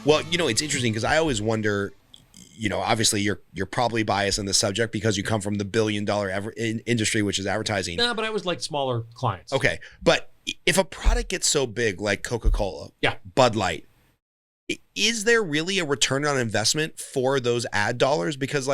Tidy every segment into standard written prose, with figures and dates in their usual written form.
Well, it's interesting because I always wonder, obviously you're probably biased in the subject because you come from the billion-dollar industry, which is advertising. No, but I was like smaller clients. Okay. But if a product gets so big like Coca-Cola, yeah, Bud Light, is there really a return on investment for those ad dollars? Because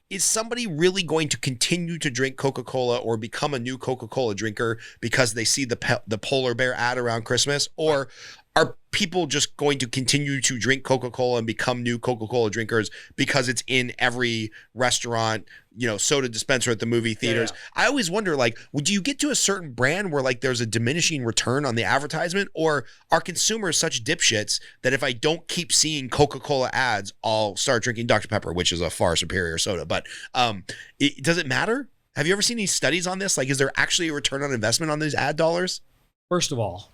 is somebody really going to continue to drink Coca-Cola or become a new Coca-Cola drinker because they see the polar bear ad around Christmas? Or are people just going to continue to drink Coca-Cola and become new Coca-Cola drinkers because it's in every restaurant, soda dispenser at the movie theaters? Yeah. I always wonder, do you get to a certain brand where there's a diminishing return on the advertisement, or are consumers such dipshits that if I don't keep seeing Coca-Cola ads, I'll start drinking Dr. Pepper, which is a far superior soda? But does it matter? Have you ever seen any studies on this? Is there actually a return on investment on these ad dollars? First of all,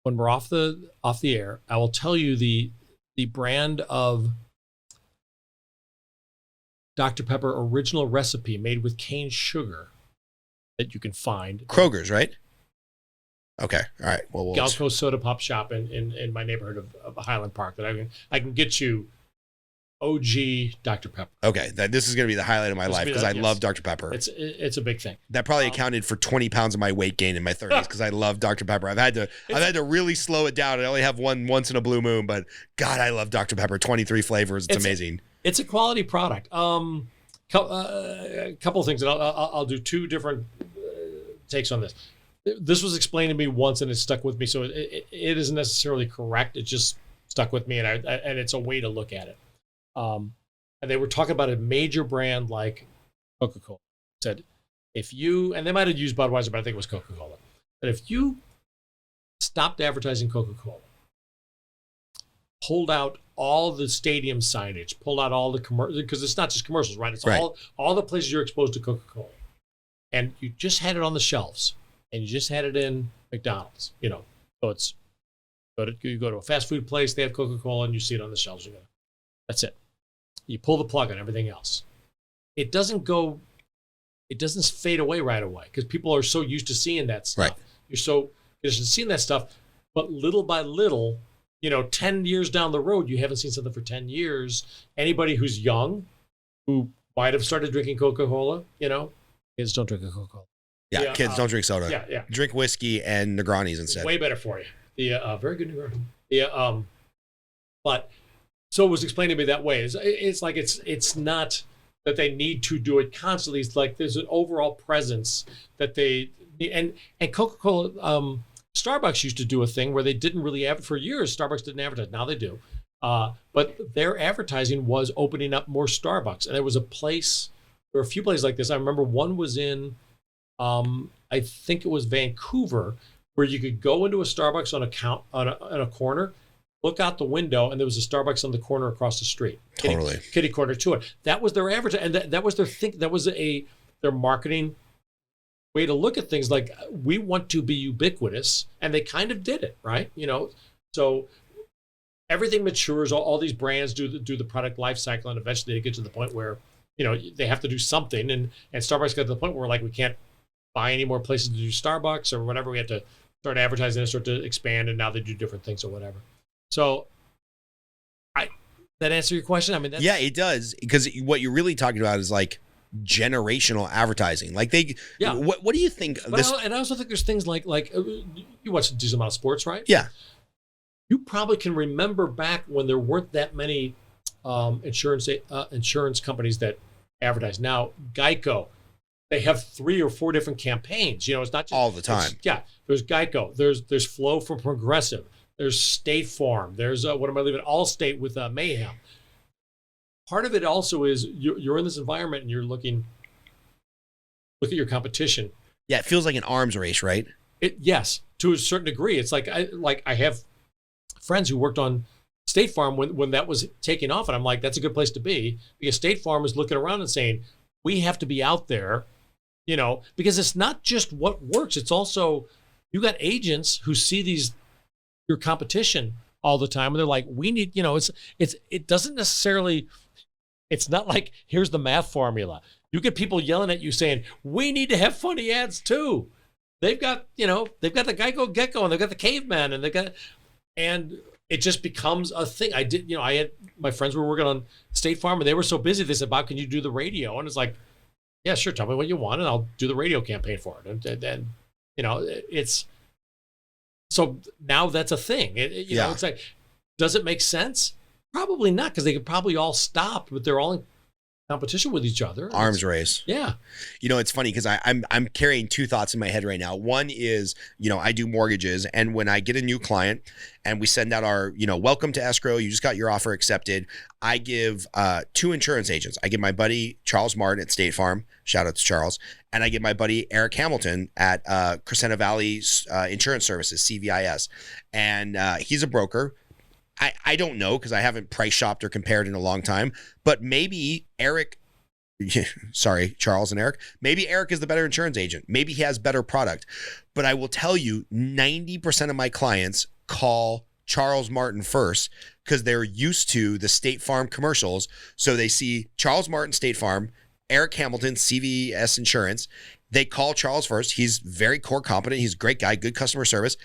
when we're off the air, I will tell you the brand of Dr. Pepper original recipe made with cane sugar that you can find. Kroger's, right? Okay. All right. Well, Galco Soda Pop Shop in my neighborhood of Highland Park that I can get you OG Dr. Pepper. Okay. This is going to be the highlight of my life because I love Dr. Pepper. It's a big thing. That probably accounted for 20 pounds of my weight gain in my 30s because I love Dr. Pepper. I've had to really slow it down. I only have one once in a blue moon, but God, I love Dr. Pepper. 23 flavors. It's amazing. It's a quality product. A couple of things, and I'll do two different takes on this. This was explained to me once, and it stuck with me. So it isn't necessarily correct. It just stuck with me, and it's a way to look at it. And they were talking about a major brand like Coca-Cola. Said and they might have used Budweiser, but I think it was Coca-Cola. But if you stopped advertising Coca-Cola, pulled out all the stadium signage, pulled out all the commercials, because it's not just commercials, right? It's right. all the places you're exposed to Coca-Cola, and you just had it on the shelves, and you just had it in McDonald's. So you go to a fast food place, they have Coca-Cola, and you see it on the shelves. That's it. You pull the plug on everything else. It doesn't fade away right away because people are so used to seeing that stuff. Right. You're so used to seeing that stuff, but little by little, 10 years down the road, you haven't seen something for 10 years. Anybody who's young, who might have started drinking Coca-Cola, kids don't drink Coca-Cola. Yeah, kids don't drink soda. Yeah. Drink whiskey and Negronis instead. Way better for you. Very good Negroni. But so it was explained to me that way. It's not that they need to do it constantly. It's like there's an overall presence that they need. And Coca-Cola, Starbucks used to do a thing where they didn't really for years. Starbucks didn't advertise. Now they do. But their advertising was opening up more Starbucks. And there was there were a few places like this. I remember one was in, I think it was Vancouver, where you could go into a Starbucks on a corner, look out the window, and there was a Starbucks on the corner across the street. Totally. Kitty corner to it. That was their advertising, and that was their thing. That was their marketing way to look at things. Like, we want to be ubiquitous, and they kind of did it, right? So everything matures. All these brands do the product life cycle, and eventually they get to the point where they have to do something. And Starbucks got to the point where we can't buy any more places to do Starbucks or whatever. We have to start advertising and start to expand, and now they do different things or whatever. So, that answer your question? I mean, yeah, it does, because what you're really talking about is generational advertising. What do you think? I also think there's things like you watch a decent amount of sports, right? Yeah. You probably can remember back when there weren't that many insurance companies that advertise. Now, Geico, they have 3 or 4 different campaigns. It's not just all the time. Yeah, there's Geico. There's Flo from Progressive. There's State Farm. There's what am I leaving? Allstate with Mayhem. Part of it also is you're in this environment and you're look at your competition. Yeah, it feels like an arms race, right? Yes, to a certain degree. It's like I have friends who worked on State Farm when that was taking off, and I'm like, that's a good place to be, because State Farm is looking around and saying, we have to be out there, because it's not just what works. It's also, you got agents who see your competition all the time, and they're like, we need, it doesn't necessarily, it's not like, here's the math formula. You get people yelling at you saying, we need to have funny ads too. They've got the Geico Gecko, and they've got the caveman, and and it just becomes a thing. I had my friends were working on State Farm and they were so busy. They said, Bob, can you do the radio? And it's like, yeah, sure. Tell me what you want and I'll do the radio campaign for it. And it's, so now that's a thing. You know, it's like, does it make sense? Probably not, because they could probably all stop, but they're all in competition with each other. Arms race. Yeah. You know, it's funny because I'm carrying two thoughts in my head right now. One is, I do mortgages, and when I get a new client and we send out our, welcome to escrow, you just got your offer accepted, I give 2 insurance agents. I give my buddy Charles Martin at State Farm, shout out to Charles, and I give my buddy Eric Hamilton at Crescenta Valley Insurance Services, CVIS, and he's a broker. I don't know because I haven't price shopped or compared in a long time, but maybe Eric, sorry, Charles and Eric, maybe Eric is the better insurance agent. Maybe he has better product, but I will tell you 90% of my clients call Charles Martin first because they're used to the State Farm commercials. So they see Charles Martin, State Farm, Eric Hamilton, CVS Insurance. They call Charles first. He's very core competent. He's a great guy, good customer service.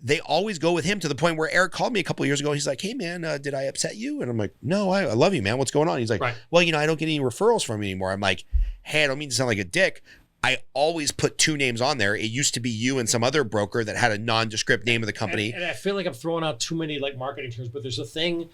They always go with him to the point where Eric called me a couple of years ago. He's like, hey, man, did I upset you? And I'm like, no, I love you, man. What's going on? He's like, right. Well, I don't get any referrals from you anymore. I'm like, hey, I don't mean to sound like a dick. I always put 2 names on there. It used to be you and some other broker that had a nondescript name of the company. And I feel like I'm throwing out too many like marketing terms, but there's a thing,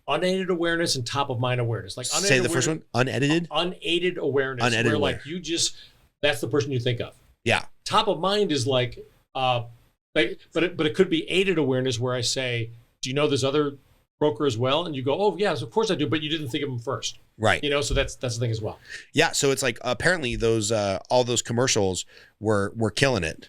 unaided awareness and top of mind awareness. Like say the first one, unedited? Unaided awareness. Unaided where like you just, that's the person you think of. Yeah. Top of mind is like, but it could be aided awareness where I say, do you know this other broker as well? And you go, oh yes, of course I do, but you didn't think of them first. Right. So that's the thing as well. Yeah. So it's like apparently those all those commercials were killing it.